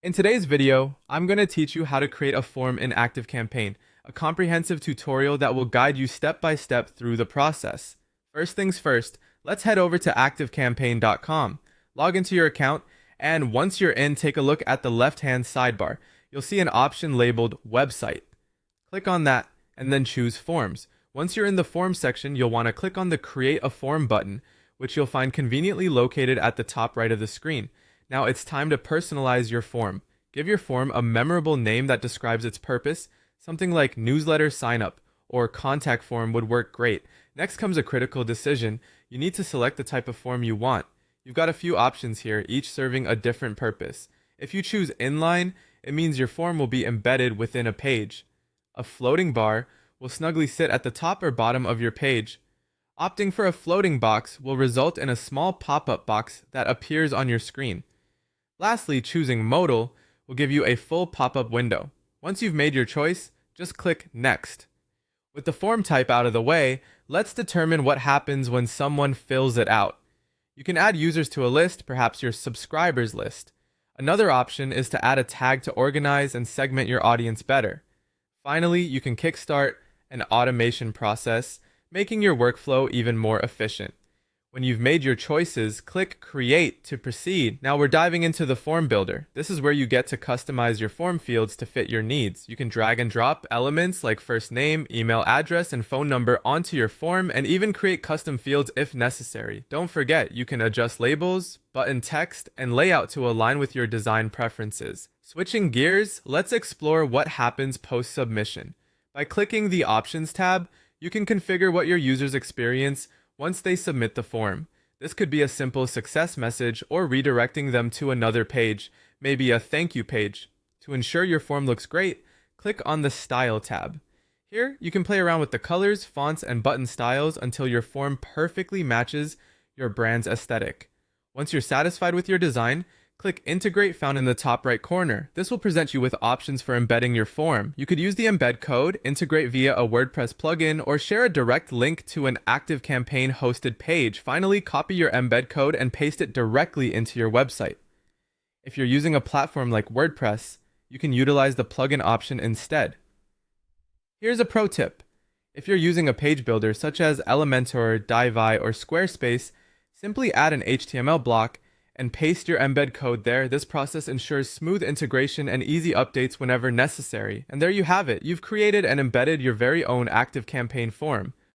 In today's video, I'm going to teach you how to create a form in ActiveCampaign, a comprehensive tutorial that will guide you step by step through the process. First things first, let's head over to ActiveCampaign.com, log into your account, and once you're in, take a look at the left-hand sidebar. You'll see an option labeled Website. Click on that, and then choose Forms. Once you're in the Forms section, you'll want to click on the Create a Form button, which you'll find conveniently located at the top right of the screen. Now it's time to personalize your form. Give your form a memorable name that describes its purpose. Something like newsletter sign up or contact form would work great. Next comes a critical decision. You need to select the type of form you want. You've got a few options here, each serving a different purpose. If you choose inline, it means your form will be embedded within a page. A floating bar will snugly sit at the top or bottom of your page. Opting for a floating box will result in a small pop-up box that appears on your screen. Lastly, choosing modal will give you a full pop-up window. Once you've made your choice, just click Next. With the form type out of the way, let's determine what happens when someone fills it out. You can add users to a list, perhaps your subscribers list. Another option is to add a tag to organize and segment your audience better. Finally, you can kickstart an automation process, making your workflow even more efficient. When you've made your choices, click Create to proceed. Now we're diving into the form builder. This is where you get to customize your form fields to fit your needs. You can drag and drop elements like first name, email address, and phone number onto your form and even create custom fields if necessary. Don't forget, you can adjust labels, button text, and layout to align with your design preferences. Switching gears, let's explore what happens post-submission. By clicking the Options tab, you can configure what your users experience once they submit the form. This could be a simple success message or redirecting them to another page, maybe a thank you page. To ensure your form looks great, click on the Style tab. Here, you can play around with the colors, fonts, and button styles until your form perfectly matches your brand's aesthetic. Once you're satisfied with your design, click Integrate found in the top right corner. This will present you with options for embedding your form. You could use the embed code, integrate via a WordPress plugin, or share a direct link to an ActiveCampaign hosted page. Finally, copy your embed code and paste it directly into your website. If you're using a platform like WordPress, you can utilize the plugin option instead. Here's a pro tip. If you're using a page builder such as Elementor, Divi, or Squarespace, simply add an HTML block and paste your embed code there. This process ensures smooth integration and easy updates whenever necessary. And there you have it. You've created and embedded your very own ActiveCampaign form.